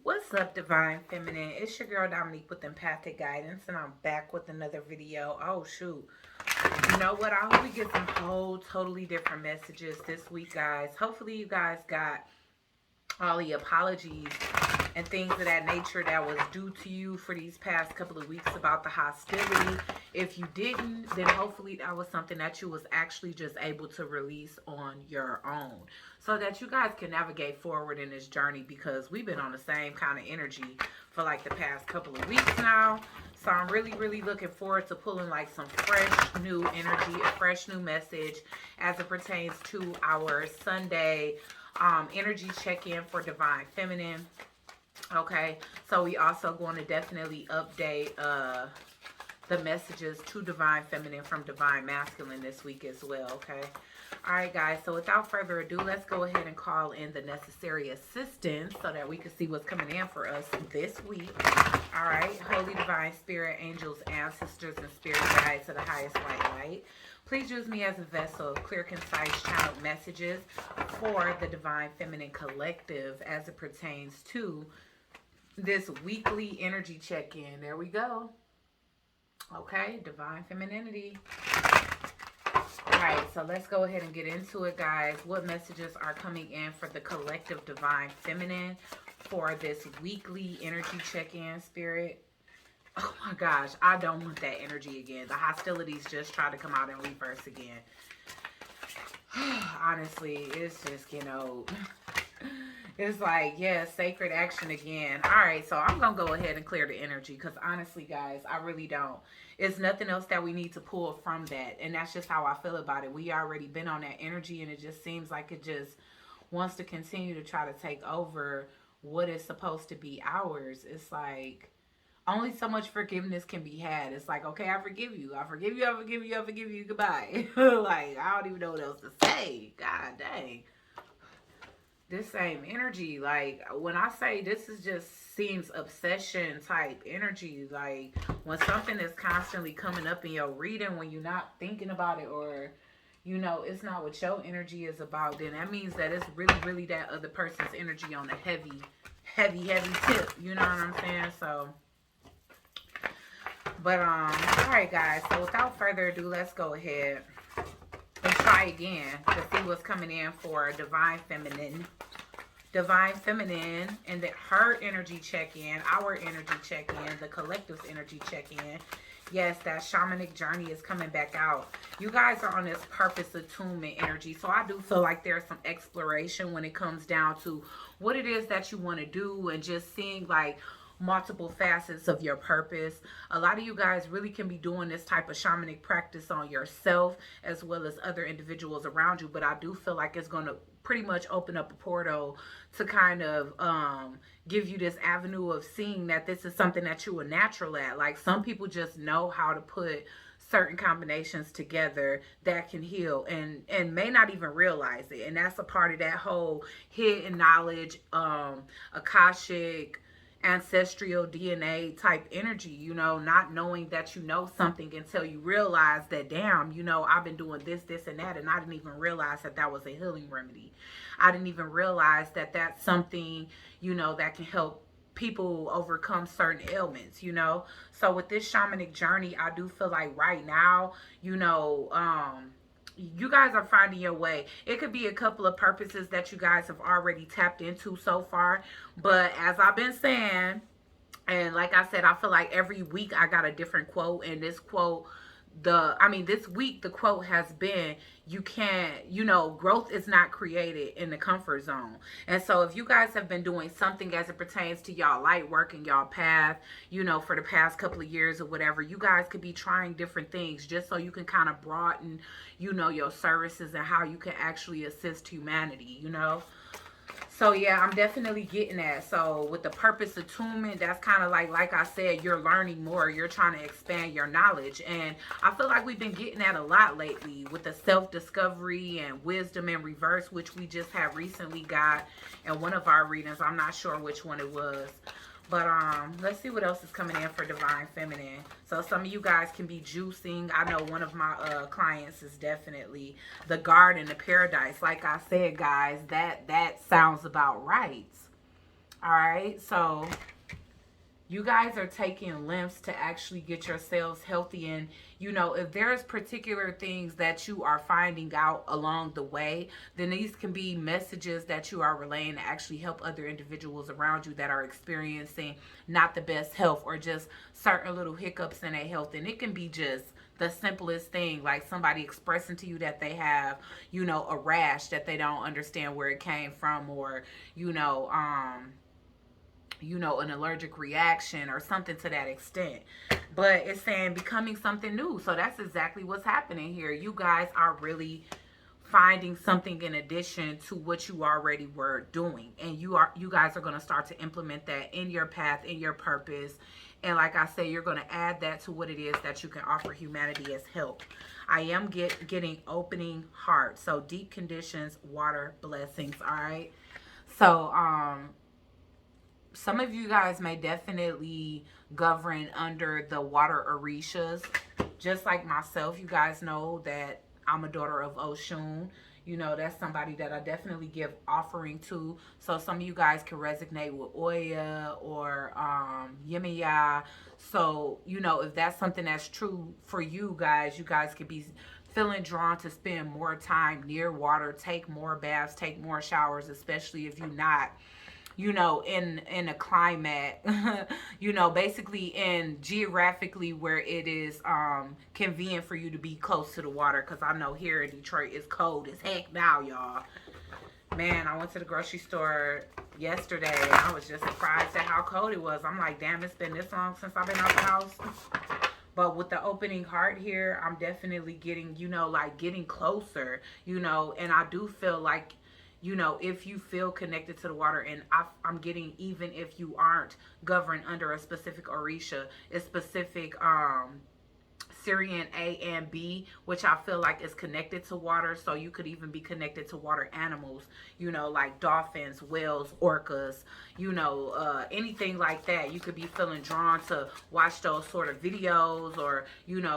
What's up, Divine Feminine? It's your girl Dominique with Empathic Guidance, and I'm back with another video. Oh, shoot. You know what? I hope we get some whole totally different messages this week, guys. Hopefully, you guys got all the apologies and things of that nature that was due to you for these past couple of weeks about the hostility. If you didn't, then hopefully that was something that you was actually just able to release on your own so that you guys can navigate forward in this journey, because we've been on the same kind of energy for like the past couple of weeks now. So I'm really looking forward to pulling like some fresh new energy, a fresh new message as it pertains to our Sunday energy check-in for Divine Feminine. Okay, so we also going to definitely update the messages to Divine Feminine from Divine Masculine this week as well. Okay, all right, guys, so without further ado, let's go ahead and call in the necessary assistance so that we can see what's coming in for us this week. All right, Holy Divine Spirit, angels, ancestors, and spirit guides to the highest white light, please use me as a vessel of clear, concise, channeled messages for the Divine Feminine Collective as it pertains to this weekly energy check-in. There we go. Okay, Divine Femininity. All right, so let's go ahead and get into it, guys. What messages are coming in for the collective Divine Feminine for this weekly energy check-in, Spirit? Oh my gosh, I don't want that energy again. The hostilities just try to come out in reverse again. Honestly, it's just, it's like, yeah, sacred action again. All right, so I'm going to go ahead and clear the energy because honestly, guys, I really don't. It's nothing else that we need to pull from that. And that's just how I feel about it. We already been on that energy, and it just seems like it just wants to continue to try to take over what is supposed to be ours. It's like only so much forgiveness can be had. It's like, okay, I forgive you. I forgive you. I forgive you. I forgive you. Goodbye. Like, I don't even know what else to say. God dang. This same energy, like when I say this is just seems obsession type energy, like when something is constantly coming up in your reading when you're not thinking about it, or it's not what your energy is about, then that means that it's really that other person's energy on a heavy tip, you know what I'm saying? So but all right, guys, so without further ado, let's go ahead and try again to see what's coming in for Divine Feminine. Divine Feminine and her energy check-in, our energy check-in, the collective's energy check-in. Yes, that shamanic journey is coming back out. You guys are on this purpose attunement energy. So I do feel like there's some exploration when it comes down to what it is that you want to do, and just seeing like multiple facets of your purpose. A lot of you guys really can be doing this type of shamanic practice on yourself as well as other individuals around you, but I do feel like it's going to pretty much open up a portal to kind of give you this avenue of seeing that this is something that you are natural at. Like some people just know how to put certain combinations together that can heal, and may not even realize it, and that's a part of that whole hidden knowledge, akashic, ancestral DNA type energy, not knowing that you know something until you realize that, damn, I've been doing this and that, and I didn't even realize that that was a healing remedy. I didn't even realize that that's something, that can help people overcome certain ailments. So with this shamanic journey, I do feel like right now, you guys are finding your way. It could be a couple of purposes that you guys have already tapped into so far. But as I've been saying, and like I said, I feel like every week I got a different quote. And this quote, this week, the quote has been, you can't, growth is not created in the comfort zone. And so if you guys have been doing something as it pertains to y'all light work and y'all path, for the past couple of years or whatever, you guys could be trying different things just so you can kind of broaden, your services and how you can actually assist humanity. So yeah, I'm definitely getting that. So with the purpose attunement, that's kind of like I said, you're learning more. You're trying to expand your knowledge. And I feel like we've been getting that a lot lately with the self-discovery and wisdom in reverse, which we just have recently got in one of our readings. I'm not sure which one it was. But let's see what else is coming in for Divine Feminine. So some of you guys can be juicing. I know one of my clients is definitely the garden, the paradise. Like I said, guys, that sounds about right. All right. So you guys are taking lengths to actually get yourselves healthy. And if there's particular things that you are finding out along the way, then these can be messages that you are relaying to actually help other individuals around you that are experiencing not the best health, or just certain little hiccups in their health. And it can be just the simplest thing, like somebody expressing to you that they have a rash that they don't understand where it came from, or an allergic reaction or something to that extent. But it's saying becoming something new. So that's exactly what's happening here. You guys are really finding something in addition to what you already were doing. And you guys are going to start to implement that in your path, in your purpose. And like I say, you're going to add that to what it is that you can offer humanity as help. I am getting opening heart. So deep conditions, water blessings. All right. So, some of you guys may definitely govern under the water orishas. Just like myself, you guys know that I'm a daughter of Oshun. That's somebody that I definitely give offering to. So some of you guys can resonate with Oya or Yemiya. So, if that's something that's true for you guys could be feeling drawn to spend more time near water, take more baths, take more showers, especially if you're not in a climate, basically in geographically where it is convenient for you to be close to the water. Because I know here in Detroit it's cold as heck now, y'all. Man, I went to the grocery store yesterday and I was just surprised at how cold it was. I'm like, damn, it's been this long since I've been out the house. But with the opening heart here, I'm definitely getting, getting closer, and I do feel like, if you feel connected to the water, and I'm getting, even if you aren't governed under a specific orisha, a specific Syrian A and B, which I feel like is connected to water. So you could even be connected to water animals, like dolphins, whales, orcas, anything like that. You could be feeling drawn to watch those sort of videos, or,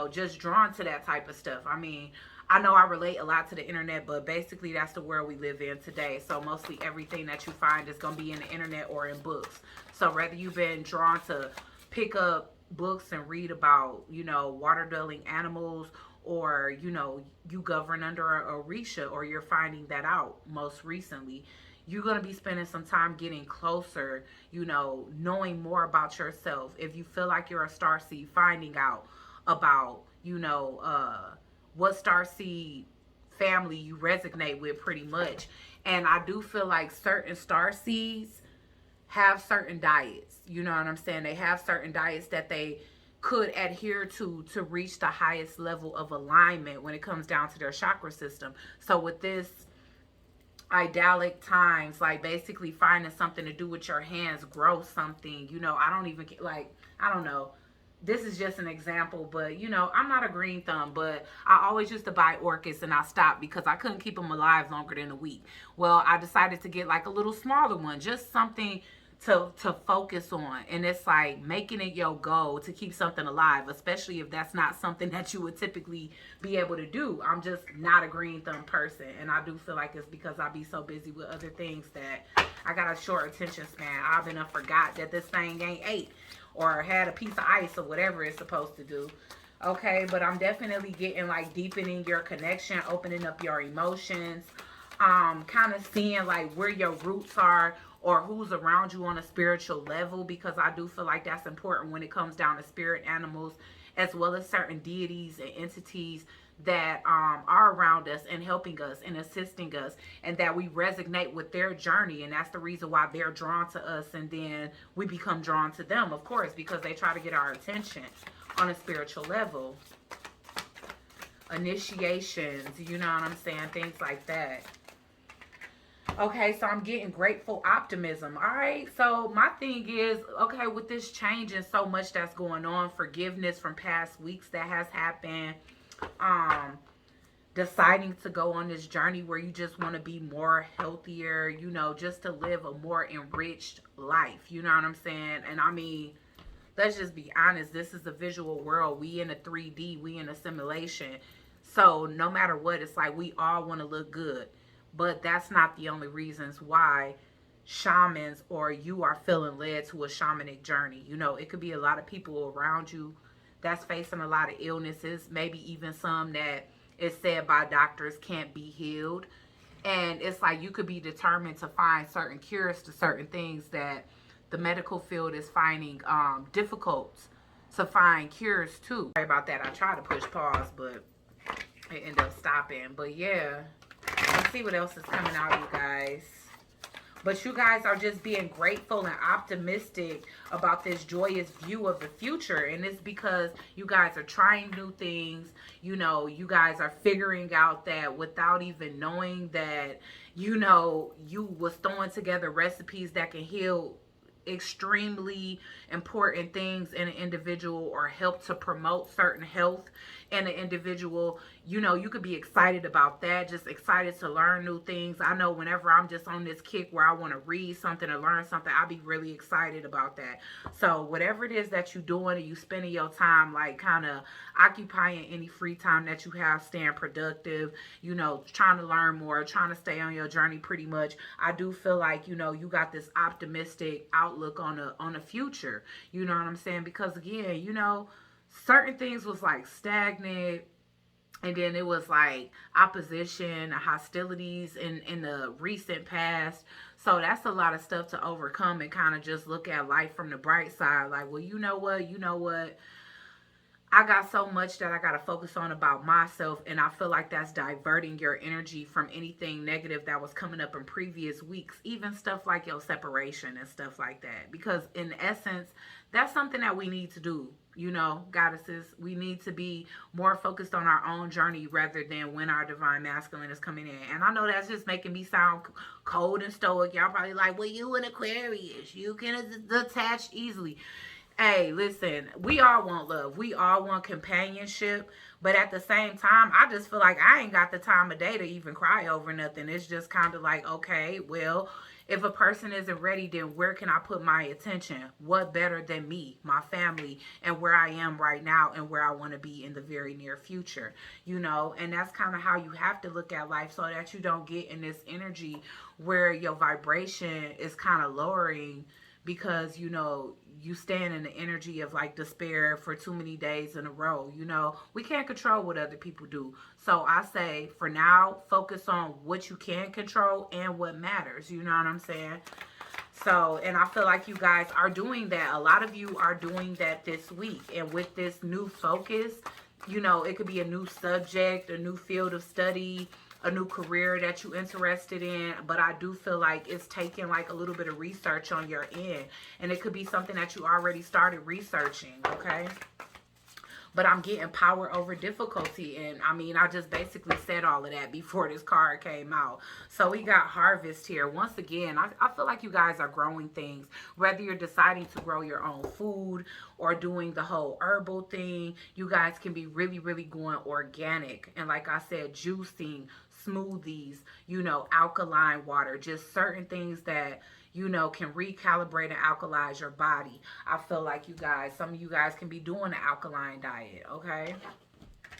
just drawn to that type of stuff. I mean, I know I relate a lot to the internet, but basically that's the world we live in today. So mostly everything that you find is going to be in the internet or in books. So whether you've been drawn to pick up books and read about, water dwelling animals, or, you govern under a orisha, or you're finding that out most recently, you're going to be spending some time getting closer, knowing more about yourself. If you feel like you're a starseed, finding out about, what starseed family you resonate with pretty much. And I do feel like certain starseeds have certain diets. You know what I'm saying? They have certain diets that they could adhere to reach the highest level of alignment when it comes down to their chakra system. So with this idyllic times, like basically finding something to do with your hands, grow something, I don't even like, I don't know. This is just an example, but I'm not a green thumb, but I always used to buy orchids and I stopped because I couldn't keep them alive longer than a week. Well, I decided to get like a little smaller one, just something to focus on. And it's like making it your goal to keep something alive, especially if that's not something that you would typically be able to do. I'm just not a green thumb person, and I do feel like it's because I be so busy with other things that I got a short attention span. I've been forgot that this thing ain't ate or had a piece of ice or whatever it's supposed to do. Okay, but I'm definitely getting like deepening your connection, opening up your emotions, kind of seeing like where your roots are, or who's around you on a spiritual level, because I do feel like that's important when it comes down to spirit animals, as well as certain deities and entities that are around us and helping us and assisting us, and that we resonate with their journey. And that's the reason why they're drawn to us, and then we become drawn to them, of course, because they try to get our attention on a spiritual level. Initiations, you know what I'm saying? Things like that. Okay, so I'm getting grateful optimism. All right, so my thing is, okay, with this change and so much that's going on, forgiveness from past weeks that has happened, deciding to go on this journey where you just want to be more healthier, just to live a more enriched life, you know what I'm saying? And I mean, let's just be honest, this is a visual world. We in a 3D, we in a simulation. So no matter what, it's like we all want to look good. But that's not the only reasons why shamans, or you are feeling led to a shamanic journey. You know, it could be a lot of people around you that's facing a lot of illnesses, maybe even some that is said by doctors can't be healed. And it's like you could be determined to find certain cures to certain things that the medical field is finding difficult to find cures to. Sorry about that. I tried to push pause, but it ended up stopping. But yeah, let's see what else is coming out, you guys. But you guys are just being grateful and optimistic about this joyous view of the future. And it's because you guys are trying new things. You know, you guys are figuring out that without even knowing that, you know, you was throwing together recipes that can heal extremely important things in an individual or help to promote certain health in an individual. You know, you could be excited about that, just excited to learn new things. I know whenever I'm just on this kick where I want to read something or learn something, I'll be really excited about that. So whatever it is that you're doing and you spending your time like kind of occupying any free time that you have, staying productive, you know, trying to learn more, trying to stay on your journey pretty much, I do feel like, you know, you got this optimistic outlook on a future. You know what I'm saying? Because again, you know, certain things was like stagnant, and then it was like opposition, hostilities in the recent past. So that's a lot of stuff to overcome and kind of just look at life from the bright side. Like, well, you know what? I got so much that I got to focus on about myself, and I feel like that's diverting your energy from anything negative that was coming up in previous weeks, even stuff like your separation and stuff like that. Because in essence, that's something that we need to do. You know, goddesses, we need to be more focused on our own journey rather than when our divine masculine is coming in. And I know that's just making me sound cold and stoic. Y'all probably like, well, you an Aquarius, you can detach easily. Hey, listen, we all want love. We all want companionship. But at the same time, I just feel like I ain't got the time of day to even cry over nothing. It's just kind of like, okay, well, if a person isn't ready, then where can I put my attention? What better than me, my family, and where I am right now and where I want to be in the very near future, you know? And that's kind of how you have to look at life so that you don't get in this energy where your vibration is kind of lowering because, you know, you stand in the energy of like despair for too many days in a row. You know, we can't control what other people do. So I say for now, focus on what you can control and what matters. You know what I'm saying? So, and I feel like you guys are doing that. A lot of you are doing that this week. And with this new focus, you know, it could be a new subject, a new field of study, a new career that you're interested in, but I do feel like it's taking like a little bit of research on your end, and it could be something that you already started researching, okay? But I'm getting power over difficulty, and I mean, I just basically said all of that before this card came out. So we got harvest here. Once again, I feel like you guys are growing things, whether you're deciding to grow your own food or doing the whole herbal thing. You guys can be really, really going organic, and like I said, juicing, smoothies, you know, alkaline water, just certain things that, you know, can recalibrate and alkalize your body. I feel like you guys, some of you guys can be doing an alkaline diet, okay?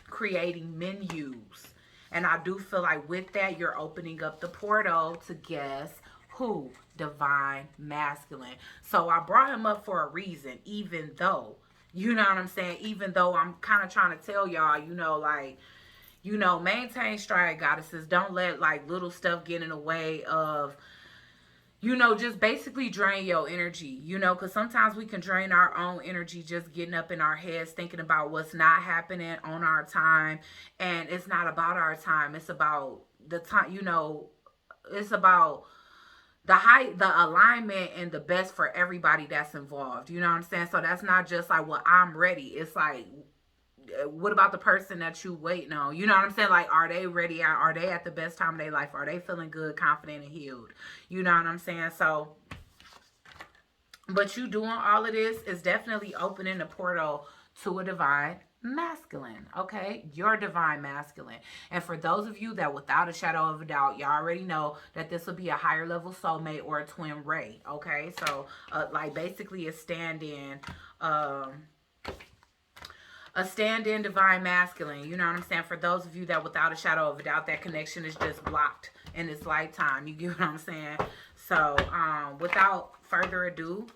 Creating menus. And I do feel like with that, you're opening up the portal to guess who? Divine masculine. So I brought him up for a reason, even though, you know what I'm saying? Even though I'm kind of trying to tell y'all, you know, like, you know, maintain stride, goddesses. Don't let like little stuff get in the way of, you know, just basically drain your energy, you know, because sometimes we can drain our own energy just getting up in our heads, thinking about what's not happening on our time. And it's not about our time. It's about the time, you know, it's about the alignment and the best for everybody that's involved. You know what I'm saying? So that's not just like, well, I'm ready. It's like, what about the person that you waiting on? You know what I'm saying? Like, are they ready? Are they at the best time of their life? Are they feeling good, confident, and healed? You know what I'm saying? So, but you doing all of this is definitely opening the portal to a divine masculine, okay? Your divine masculine. And for those of you that without a shadow of a doubt, y'all already know that this will be a higher level soulmate or a twin ray, okay? So, like, basically a stand-in, a stand-in divine masculine. You know what I'm saying? For those of you that without a shadow of a doubt, that connection is just blocked in this lifetime. You get what I'm saying? So, without further ado,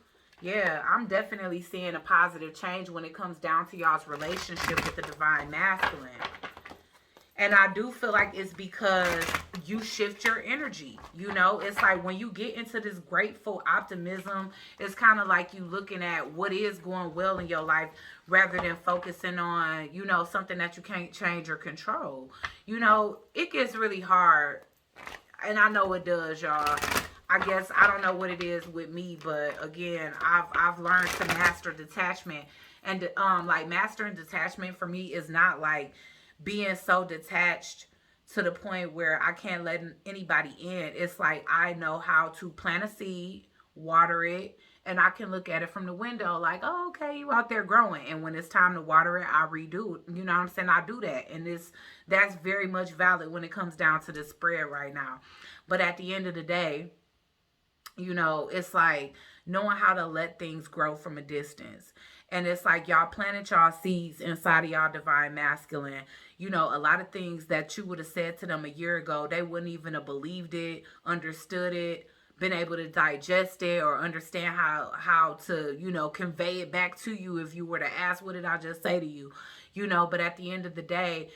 yeah, I'm definitely seeing a positive change when it comes down to y'all's relationship with the divine masculine. And I do feel like it's because you shift your energy. You know, it's like when you get into this grateful optimism, it's kind of like you looking at what is going well in your life rather than focusing on, you know, something that you can't change or control. You know, it gets really hard. And I know it does, y'all. I guess I don't know what it is with me, but again, I've learned to master detachment. And like mastering detachment for me is not like being so detached to the point where I can't let anybody in. It's like I know how to plant a seed, water it, and I can look at it from the window like, oh, okay, you out there growing. And when it's time to water it, I redo it. You know what I'm saying? I do that. And that's very much valid when it comes down to the spread right now. But at the end of the day, you know, it's like knowing how to let things grow from a distance. And it's like y'all planted y'all seeds inside of y'all divine masculine. You know, a lot of things that you would have said to them a year ago, they wouldn't even have believed it, understood it, been able to digest it, or understand how to, you know, convey it back to you if you were to ask, what did I just say to you? You know, but at the end of the day,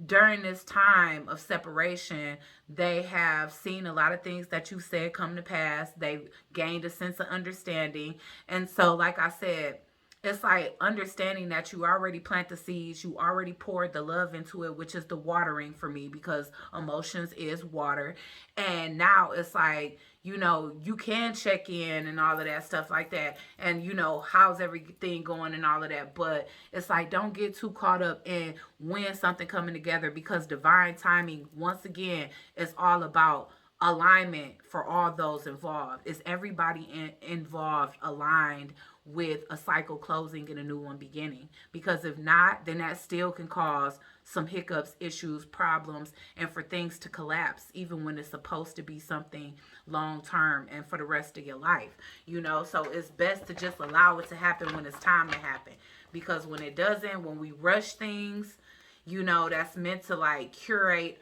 during this time of separation, they have seen a lot of things that you said come to pass. They've gained a sense of understanding. And so, like I said, it's like understanding that you already plant the seeds, you already poured the love into it, which is the watering for me, because emotions is water. And now it's like, you know, you can check in and all of that stuff like that. And, you know, how's everything going and all of that. But it's like, don't get too caught up in when something coming together, because divine timing, once again, is all about alignment for all those involved. Is everybody involved aligned with a cycle closing and a new one beginning? Because if not, then that still can cause some hiccups, issues, problems, and for things to collapse, even when it's supposed to be something long term and for the rest of your life. You know, so it's best to just allow it to happen when it's time to happen. Because when it doesn't, when we rush things, you know, that's meant to like curate,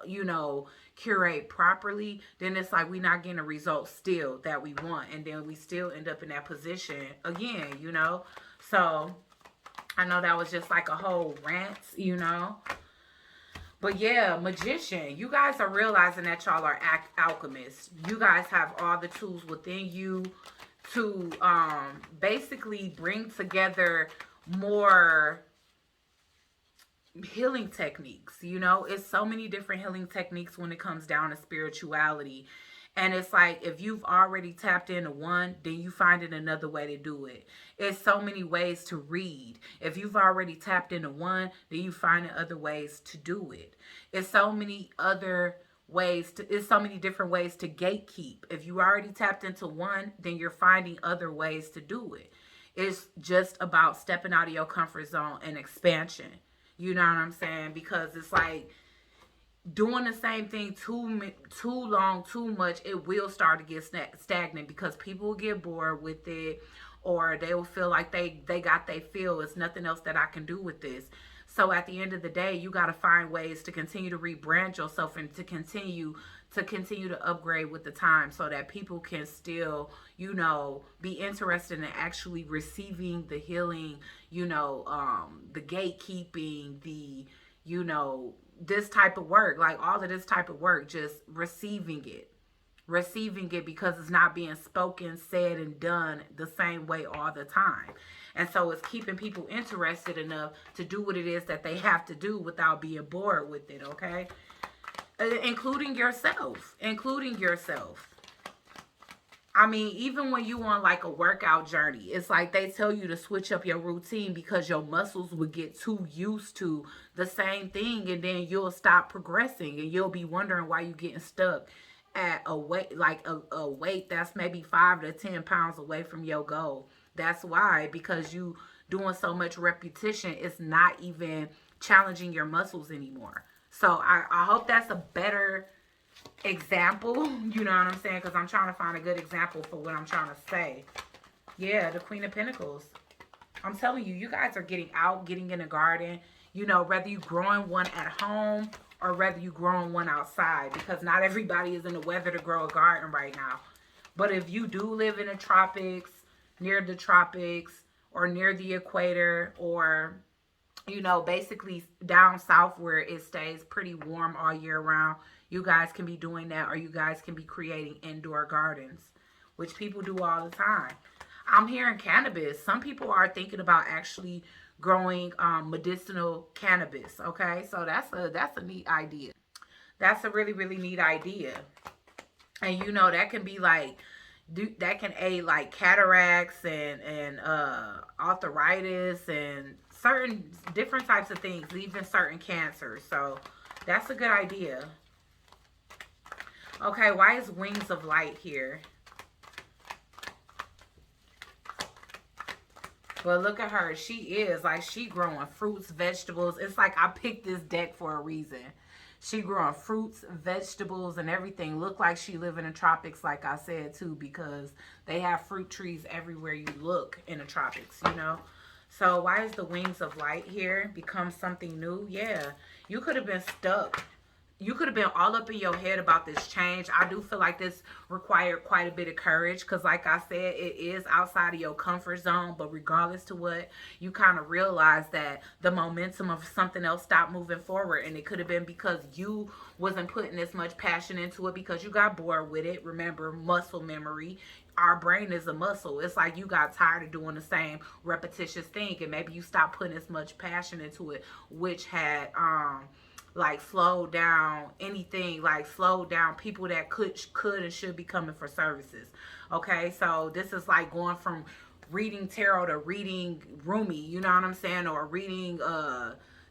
you know, curate properly, then it's like we're not getting a result still that we want, and then we still end up in that position again, you know. So I know that was just like a whole rant, you know. But yeah, magician, you guys are realizing that y'all are alchemists. You guys have all the tools within you to basically bring together more healing techniques. You know, it's so many different healing techniques when it comes down to spirituality. And it's like, if you've already tapped into one, then you find it another way to do it. It's so many ways to read. If you've already tapped into one, then you find other ways to do it. It's so many different ways to gatekeep. If you already tapped into one, then you're finding other ways to do it. It's just about stepping out of your comfort zone and expansion. You know what I'm saying? Because it's like doing the same thing too long, too much, it will start to get stagnant, because people will get bored with it, or they will feel like they got they feel. It's nothing else that I can do with this. So at the end of the day, you got to find ways to continue to rebrand yourself and to continue to upgrade with the time, so that people can still, you know, be interested in actually receiving the healing, you know, the gatekeeping, the, you know, this type of work, like all of this type of work, just receiving it, because it's not being spoken, said, and done the same way all the time. And so it's keeping people interested enough to do what it is that they have to do without being bored with it, okay? Including yourself. I mean, even when you on like a workout journey, it's like they tell you to switch up your routine, because your muscles would get too used to the same thing, and then you'll stop progressing, and you'll be wondering why you're getting stuck at a weight, like a weight that's maybe 5 to 10 pounds away from your goal. That's why, because you doing so much repetition, it's not even challenging your muscles anymore. So I hope that's a better example, you know what I'm saying? Because I'm trying to find a good example for what I'm trying to say. Yeah, the Queen of Pentacles. I'm telling you, you guys are getting out, getting in a garden, you know, whether you growing one at home or whether you growing one outside, because not everybody is in the weather to grow a garden right now. But if you do live in the tropics, near the tropics, or near the equator, or you know, basically down south where it stays pretty warm all year round, you guys can be doing that, or you guys can be creating indoor gardens, which people do all the time. I'm hearing cannabis. Some people are thinking about actually growing medicinal cannabis. Okay, so that's a neat idea. That's a really really neat idea, and you know that can be like that can aid like cataracts and arthritis and certain different types of things, even certain cancers. So that's a good idea. Okay, why is wings of light here? But look at her. She is like she growing fruits, vegetables. It's like I picked this deck for a reason. She growing fruits, vegetables, and everything. Look like she live in the tropics, like I said too, because they have fruit trees everywhere you look in the tropics, you know. So why is the wings of light here? Become something new? Yeah, you could have been stuck, you could have been all up in your head about this change. I do feel like this required quite a bit of courage because, like I said, it is outside of your comfort zone. But regardless to what, you kind of realize that the momentum of something else stopped moving forward, and it could have been because you wasn't putting as much passion into it because you got bored with it. Remember, muscle memory. Our brain is a muscle. It's like you got tired of doing the same repetitious thing, and maybe you stopped putting as much passion into it, which had like slow down anything, like slow down people that could and should be coming for services. Okay, so this is like going from reading tarot to reading Rumi, you know what I'm saying, or reading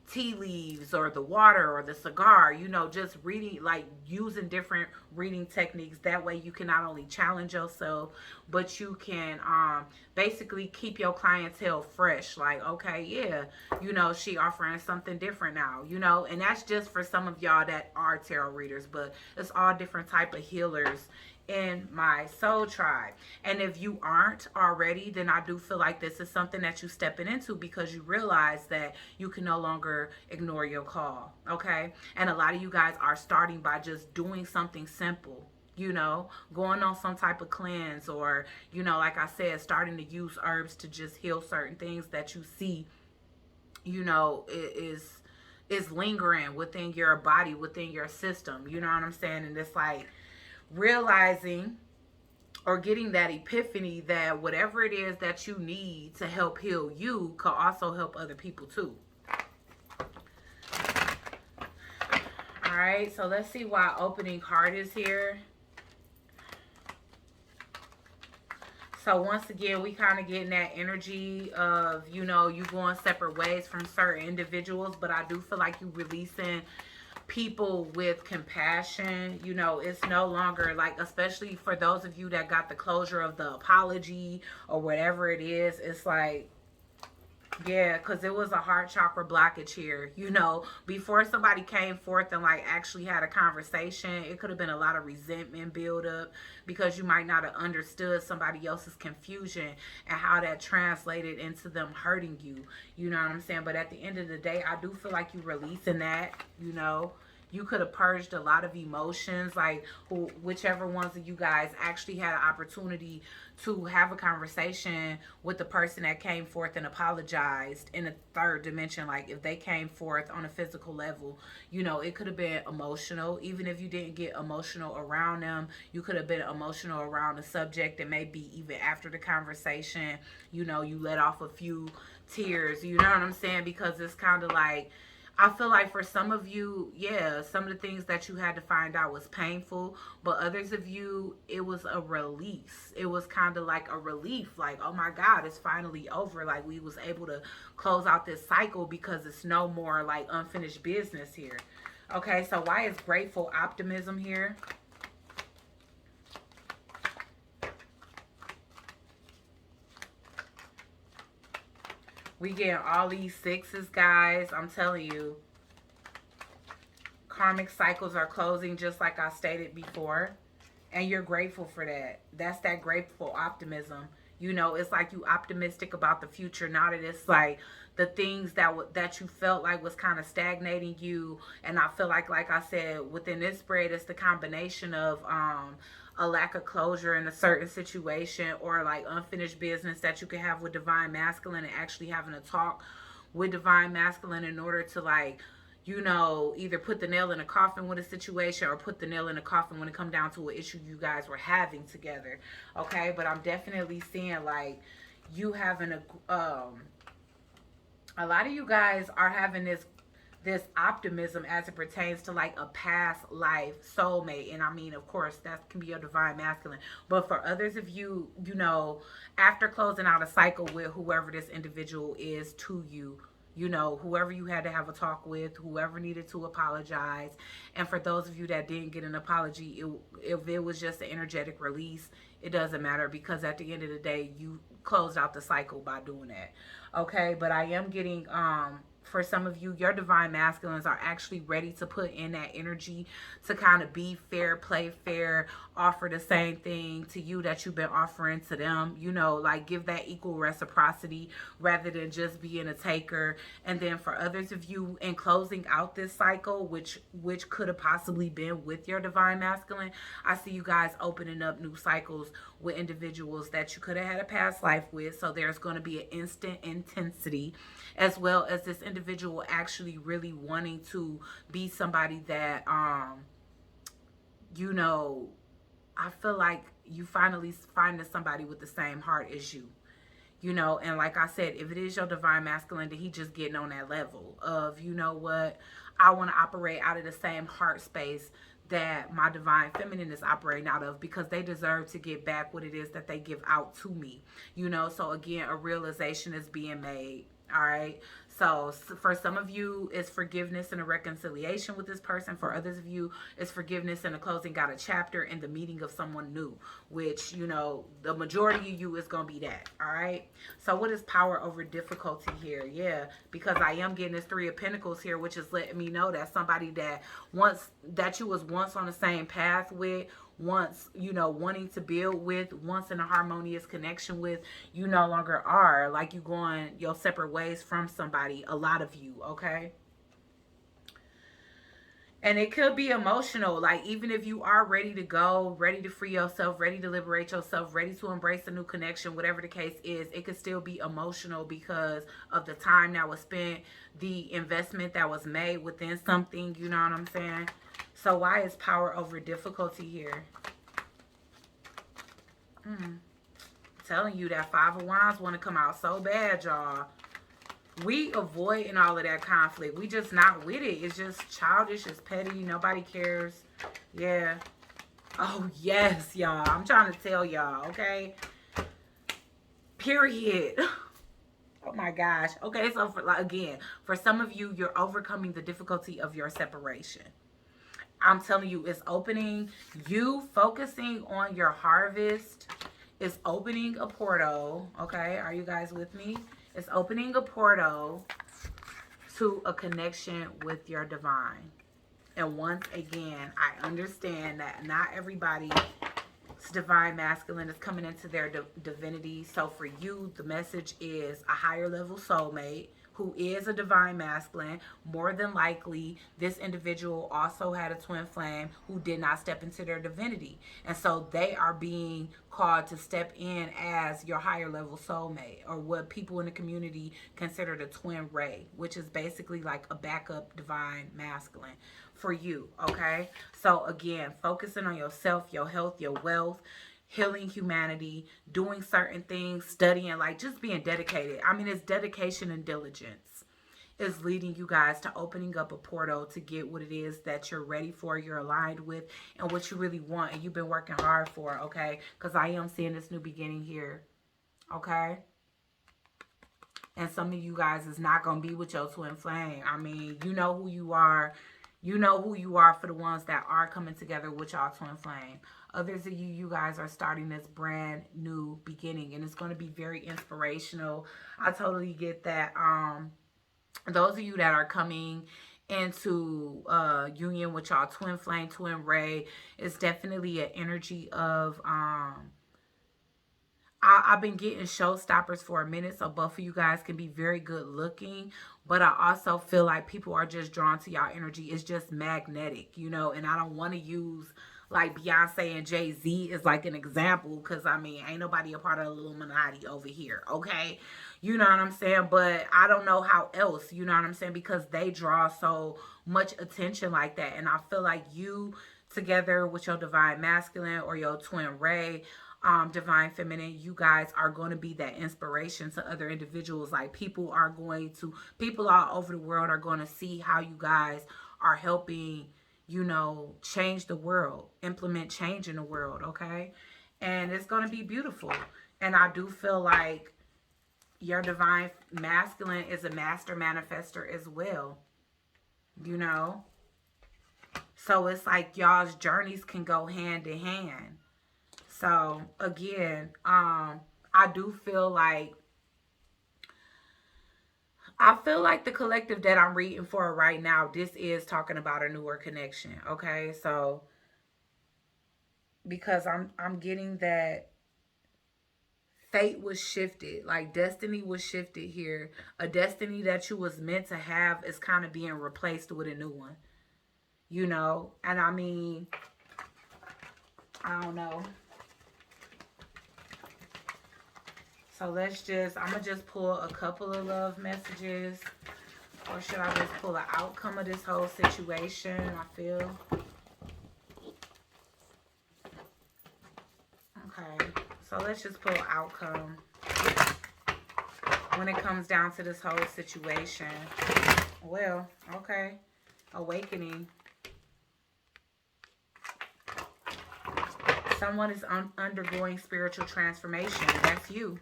tea leaves or the water or the cigar, you know, just reading, like using different reading techniques. That way you can not only challenge yourself, but you can basically keep your clientele fresh. Like, okay, yeah, you know, she offering something different now, you know, and that's just for some of y'all that are tarot readers, but it's all different type of healers in my soul tribe. And if you aren't already, then I do feel like this is something that you stepping into because you realize that you can no longer ignore your call. Okay, and a lot of you guys are starting by just doing something simple, you know, going on some type of cleanse, or you know, like I said, starting to use herbs to just heal certain things that you see, you know, is lingering within your body, within your system, you know what I'm saying. And it's like realizing or getting that epiphany that whatever it is that you need to help heal you could also help other people too. All right, so let's see why opening card is here. So once again, we kind of getting that energy of, you know, you going separate ways from certain individuals, but I do feel like you releasing people with compassion. You know, it's no longer like, especially for those of you that got the closure of the apology or whatever it is, it's like, yeah, because it was a heart chakra blockage here. You know, before somebody came forth and like actually had a conversation, it could have been a lot of resentment build up because you might not have understood somebody else's confusion and how that translated into them hurting you. You know what I'm saying? But at the end of the day, I do feel like you releasing that, you know. You could have purged a lot of emotions, like whichever ones of you guys actually had an opportunity to have a conversation with the person that came forth and apologized in a third dimension. Like if they came forth on a physical level, you know, it could have been emotional. Even if you didn't get emotional around them, you could have been emotional around the subject, and maybe even after the conversation, you know, you let off a few tears, you know what I'm saying? Because it's kind of like, I feel like for some of you, yeah, some of the things that you had to find out was painful, but others of you, it was a release. It was kind of like a relief, like, oh my God, it's finally over. Like we was able to close out this cycle because it's no more like unfinished business here. Okay, so why is grateful optimism here? We getting all these sixes, guys. I'm telling you. Karmic cycles are closing just like I stated before. And you're grateful for that. That's that grateful optimism. You know, it's like you optimistic about the future. Now that it's like the things that you felt like was kind of stagnating you. And I feel like I said, within this spread, it's the combination of a lack of closure in a certain situation, or like unfinished business that you can have with divine masculine, and actually having a talk with divine masculine in order to, like, you know, either put the nail in the coffin with a situation, or put the nail in the coffin when it come down to an issue you guys were having together. Okay, but I'm definitely seeing like you having a lot of you guys are having this optimism as it pertains to like a past life soulmate. And I mean, of course, that can be your divine masculine. But for others of you, you know, after closing out a cycle with whoever this individual is to you, you know, whoever you had to have a talk with, whoever needed to apologize. And for those of you that didn't get an apology, if it was just an energetic release, it doesn't matter, because at the end of the day, you closed out the cycle by doing that. Okay, but I am getting for some of you, your divine masculines are actually ready to put in that energy to kind of be fair, play fair, offer the same thing to you that you've been offering to them. You know, like give that equal reciprocity rather than just being a taker. And then for others of you, in closing out this cycle, which could have possibly been with your divine masculine, I see you guys opening up new cycles with individuals that you could have had a past life with. So there's going to be an instant intensity, as well as this individual actually really wanting to be somebody that you know, I feel like you finally finding somebody with the same heart as you. You know, and like I said, if it is your divine masculine, then he just getting on that level of, you know what, I want to operate out of the same heart space that my divine feminine is operating out of, because they deserve to get back what it is that they give out to me. You know, so again, a realization is being made. All right. So for some of you, it's forgiveness and a reconciliation with this person. For others of you, it's forgiveness and a closing out a chapter and the meeting of someone new, which, you know, the majority of you is going to be that. All right. So what is power over difficulty here? Yeah, because I am getting this Three of Pentacles here, which is letting me know that somebody that you was once on the same path with, once, you know, wanting to build with, once in a harmonious connection with, you no longer are. Like you going your separate ways from somebody, a lot of you. Okay, and it could be emotional. Like, even if you are ready to go, ready to free yourself, ready to liberate yourself, ready to embrace a new connection, whatever the case is, it could still be emotional because of the time that was spent, the investment that was made within something. You know what I'm saying? So why is power over difficulty here? Telling you that Five of Wands want to come out so bad, y'all. We avoiding all of that conflict. We just not with it. It's just childish. It's petty. Nobody cares. Yeah. Oh, yes, y'all. I'm trying to tell y'all, okay? Period. Oh, my gosh. Okay, so again, for some of you, you're overcoming the difficulty of your separation. I'm telling you, it's opening. You focusing on your harvest is opening a portal. Okay, are you guys with me? It's opening a portal to a connection with your divine. And once again, I understand that not everybody's divine masculine is coming into their divinity. So for you, the message is a higher level soulmate who is a divine masculine. More than likely, this individual also had a twin flame who did not step into their divinity. And so they are being called to step in as your higher level soulmate, or what people in the community consider the twin ray, which is basically like a backup divine masculine for you. Okay, so again, focusing on yourself, your health, your wealth, healing humanity, doing certain things, studying, like just being dedicated. I mean, it's dedication and diligence is leading you guys to opening up a portal to get what it is that you're ready for, you're aligned with, and what you really want, and you've been working hard for. Okay, because I am seeing this new beginning here. Okay, and some of you guys is not going to be with your twin flame. I mean, you know who you are. You know who you are for the ones that are coming together with y'all twin flame. Others of you, you guys are starting this brand new beginning, and it's going to be very inspirational. I totally get that. Those of you that are coming into union with y'all twin flame, twin ray, it's definitely an energy of I've been getting showstoppers for a minute, so both of you guys can be very good looking. But I also feel like people are just drawn to y'all energy. It's just magnetic, you know. And I don't want to use like Beyonce and Jay-Z is like an example, because I mean, ain't nobody a part of the Illuminati over here, okay? You know what I'm saying? But I don't know how else, you know what I'm saying? Because they draw so much attention like that. And I feel like you together with your divine masculine or your twin ray, divine feminine, you guys are going to be that inspiration to other individuals. Like people all over the world are going to see how you guys are helping, you know, change the world, implement change in the world, okay? And it's going to be beautiful. And I do feel like your divine masculine is a master manifester as well, you know? So it's like y'all's journeys can go hand in hand. So again, I do feel like the collective that I'm reading for right now, this is talking about a newer connection. Okay, so because I'm getting that fate was shifted, like destiny was shifted here. A destiny that you was meant to have is kind of being replaced with a new one. You know, and I mean, I don't know. So I'm going to just pull a couple of love messages. Or should I just pull the outcome of this whole situation, I feel? Okay, so let's just pull outcome when it comes down to this whole situation. Well, okay, awakening. Someone is undergoing spiritual transformation. That's you.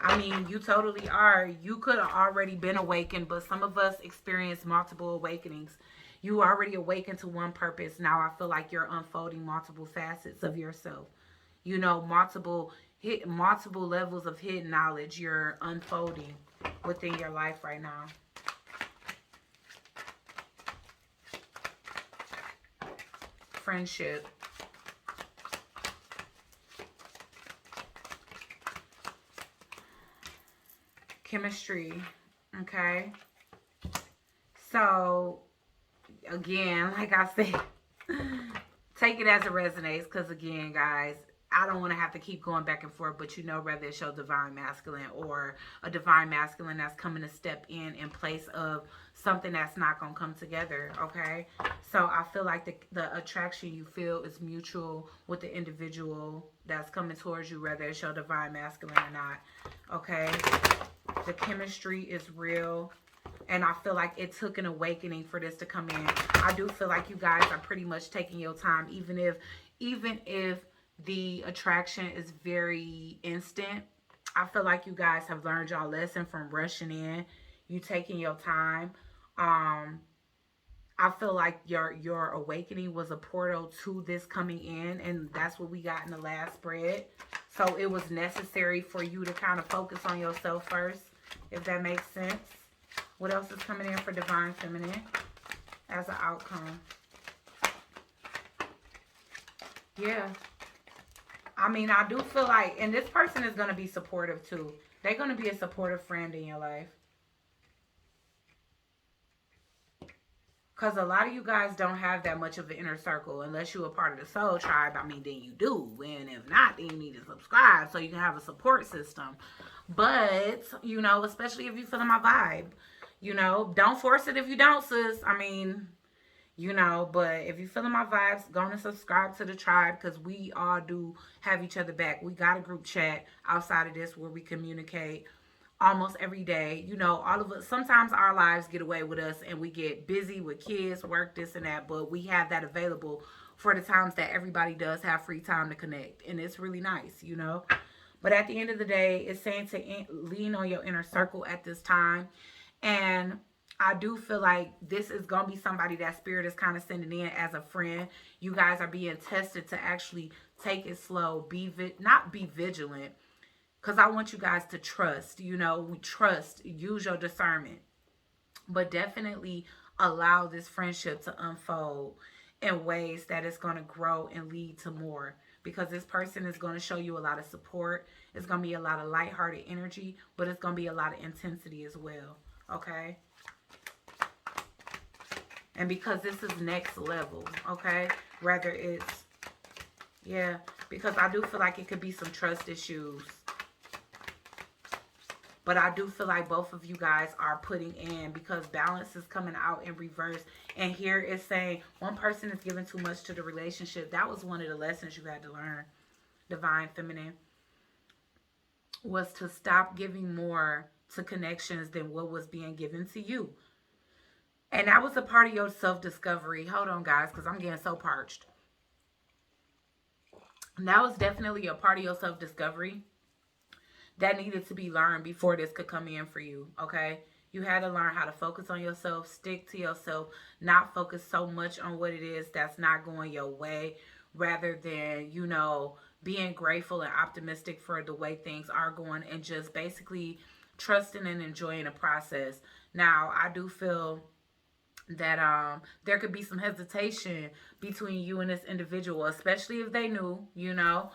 I mean, you totally are. You could have already been awakened, but some of us experience multiple awakenings. You already awakened to one purpose. Now I feel like you're unfolding multiple facets of yourself. You know, multiple levels of hidden knowledge you're unfolding within your life right now. Friendship. Chemistry. Okay, so again, like I said, take it as it resonates, because again, guys, I don't want to have to keep going back and forth, but you know, whether it's your divine masculine or a divine masculine that's coming to step in place of something that's not going to come together, okay? So I feel like the attraction you feel is mutual with the individual that's coming towards you, whether it's your divine masculine or not, okay? The chemistry is real. And I feel like it took an awakening for this to come in. I do feel like you guys are pretty much taking your time, even if the attraction is very instant. I feel like you guys have learned y'all lesson from rushing in. You taking your time. I feel like your awakening was a portal to this coming in, and that's what we got in the last spread. So it was necessary for you to kind of focus on yourself first, if that makes sense. What else is coming in for divine feminine as an outcome? Yeah. I mean, I do feel like, and this person is going to be supportive too. They're going to be a supportive friend in your life. Because a lot of you guys don't have that much of an inner circle unless you're a part of the soul tribe. I mean, then you do. And if not, then you need to subscribe so you can have a support system. But, you know, especially if you're feeling my vibe, you know, don't force it if you don't, sis. I mean, you know, but if you're feeling my vibes, go and subscribe to the tribe, because we all do have each other back. We got a group chat outside of this where we communicate almost every day. You know, all of us, sometimes our lives get away with us and we get busy with kids, work, this and that, but we have that available for the times that everybody does have free time to connect. And it's really nice, you know. But at the end of the day, it's saying to lean on your inner circle at this time. And I do feel like this is going to be somebody that spirit is kind of sending in as a friend. You guys are being tested to actually take it slow, not be vigilant, because I want you guys to trust, you know, use your discernment, but definitely allow this friendship to unfold in ways that it's going to grow and lead to more, because this person is going to show you a lot of support It's going to be a lot of lighthearted energy, but it's going to be a lot of intensity as well. Okay? And because this is next level, okay? Whether it's, yeah, because I do feel like it could be some trust issues. But I do feel like both of you guys are putting in, because balance is coming out in reverse. And here it's saying one person is giving too much to the relationship. That was one of the lessons you had to learn, Divine Feminine, was to stop giving more to connections than what was being given to you. And that was a part of your self-discovery. Hold on, guys, because I'm getting so parched. And that was definitely a part of your self-discovery that needed to be learned before this could come in for you, okay? You had to learn how to focus on yourself, stick to yourself, not focus so much on what it is that's not going your way, rather than, you know, being grateful and optimistic for the way things are going, and just basically trusting and enjoying the process. Now, I do feel that there could be some hesitation between you and this individual, especially if they knew, you know.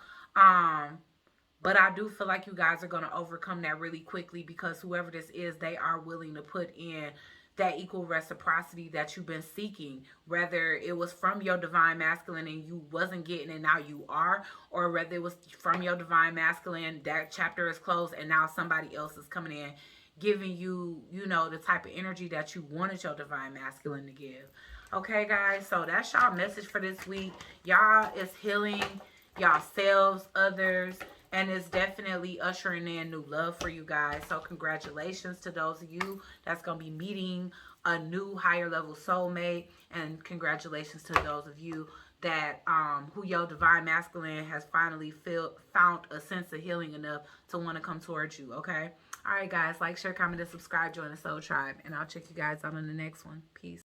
But I do feel like you guys are going to overcome that really quickly, because whoever this is, they are willing to put in that equal reciprocity that you've been seeking, whether it was from your divine masculine and you wasn't getting it, now you are, or whether it was from your divine masculine, that chapter is closed and now somebody else is coming in giving you, you know, the type of energy that you wanted your divine masculine to give. Okay, guys, so that's y'all message for this week. Y'all is healing yourselves, others, and it's definitely ushering in new love for you guys. So congratulations to those of you that's going to be meeting a new higher level soulmate, and congratulations to those of you that who your divine masculine has finally found a sense of healing enough to want to come towards you. Okay, all right, guys, like, share, comment, and subscribe. Join the Soul Tribe, and I'll check you guys out on the next one. Peace.